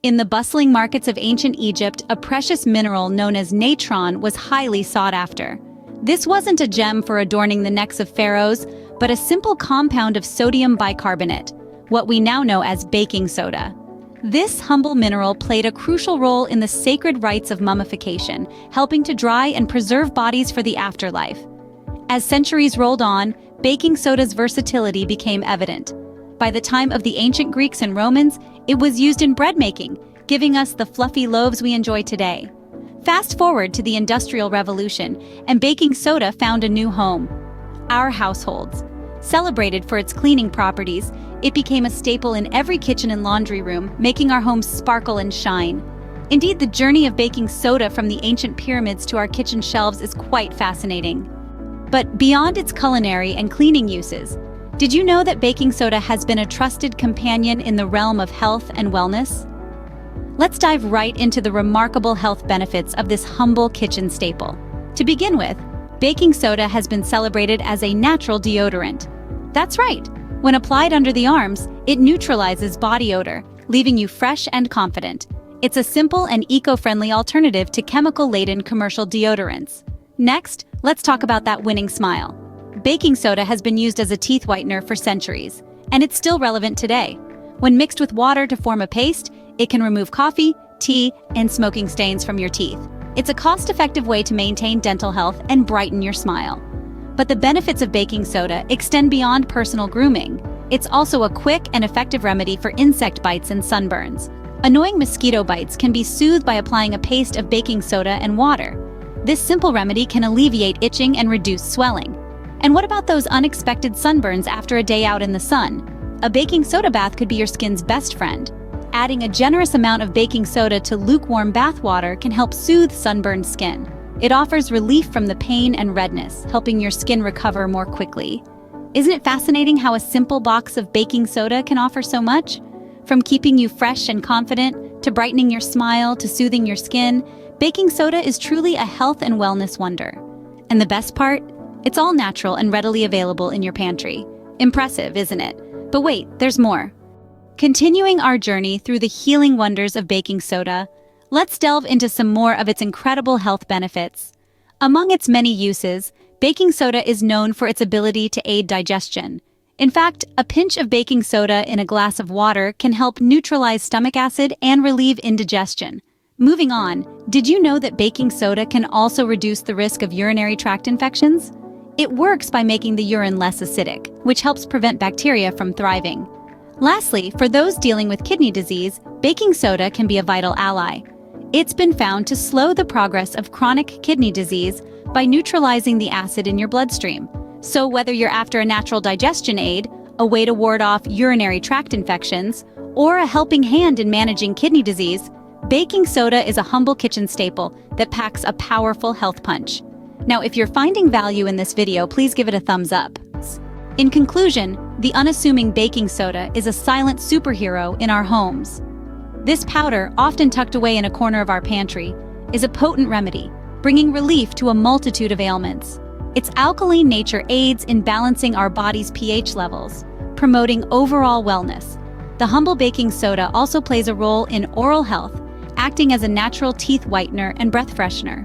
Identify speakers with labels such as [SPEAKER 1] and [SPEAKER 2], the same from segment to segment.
[SPEAKER 1] In the bustling markets of ancient Egypt, a precious mineral known as natron was highly sought after. This wasn't a gem for adorning the necks of pharaohs, but a simple compound of sodium bicarbonate, what we now know as baking soda. This humble mineral played a crucial role in the sacred rites of mummification, helping to dry and preserve bodies for the afterlife. As centuries rolled on, baking soda's versatility became evident. By the time of the ancient Greeks and Romans, it was used in bread making, giving us the fluffy loaves we enjoy today. Fast forward to the Industrial Revolution, and baking soda found a new home: our households. Celebrated for its cleaning properties, it became a staple in every kitchen and laundry room, making our homes sparkle and shine. Indeed, the journey of baking soda from the ancient pyramids to our kitchen shelves is quite fascinating. But beyond its culinary and cleaning uses, did you know that baking soda has been a trusted companion in the realm of health and wellness? Let's dive right into the remarkable health benefits of this humble kitchen staple. To begin with, baking soda has been celebrated as a natural deodorant. That's right. When applied under the arms, it neutralizes body odor, leaving you fresh and confident. It's a simple and eco-friendly alternative to chemical-laden commercial deodorants. Next, let's talk about that winning smile. Baking soda has been used as a teeth whitener for centuries, and it's still relevant today. When mixed with water to form a paste, it can remove coffee, tea, and smoking stains from your teeth. It's a cost-effective way to maintain dental health and brighten your smile. But the benefits of baking soda extend beyond personal grooming. It's also a quick and effective remedy for insect bites and sunburns. Annoying mosquito bites can be soothed by applying a paste of baking soda and water. This simple remedy can alleviate itching and reduce swelling. And what about those unexpected sunburns after a day out in the sun? A baking soda bath could be your skin's best friend. Adding a generous amount of baking soda to lukewarm bath water can help soothe sunburned skin. It offers relief from the pain and redness, helping your skin recover more quickly. Isn't it fascinating how a simple box of baking soda can offer so much? From keeping you fresh and confident, to brightening your smile, to soothing your skin, baking soda is truly a health and wellness wonder. And the best part? It's all natural and readily available in your pantry. Impressive, isn't it? But wait, there's more. Continuing our journey through the healing wonders of baking soda, let's delve into some more of its incredible health benefits. Among its many uses, baking soda is known for its ability to aid digestion. In fact, a pinch of baking soda in a glass of water can help neutralize stomach acid and relieve indigestion. Moving on, did you know that baking soda can also reduce the risk of urinary tract infections? It works by making the urine less acidic, which helps prevent bacteria from thriving. Lastly, for those dealing with kidney disease, baking soda can be a vital ally. It's been found to slow the progress of chronic kidney disease by neutralizing the acid in your bloodstream. So whether you're after a natural digestion aid, a way to ward off urinary tract infections, or a helping hand in managing kidney disease, baking soda is a humble kitchen staple that packs a powerful health punch. Now, if you're finding value in this video, please give it a thumbs up. In conclusion, the unassuming baking soda is a silent superhero in our homes. This powder, often tucked away in a corner of our pantry, is a potent remedy, bringing relief to a multitude of ailments. Its alkaline nature aids in balancing our body's pH levels, promoting overall wellness. The humble baking soda also plays a role in oral health, acting as a natural teeth whitener and breath freshener.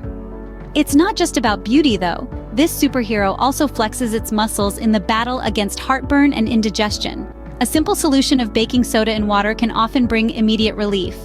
[SPEAKER 1] It's not just about beauty, though. This superhero also flexes its muscles in the battle against heartburn and indigestion. A simple solution of baking soda and water can often bring immediate relief.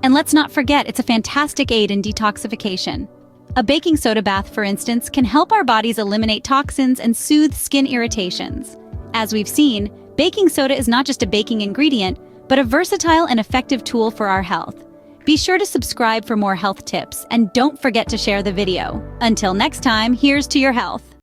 [SPEAKER 1] And let's not forget, it's a fantastic aid in detoxification. A baking soda bath, for instance, can help our bodies eliminate toxins and soothe skin irritations. As we've seen, baking soda is not just a baking ingredient, but a versatile and effective tool for our health. Be sure to subscribe for more health tips, and don't forget to share the video. Until next time, here's to your health.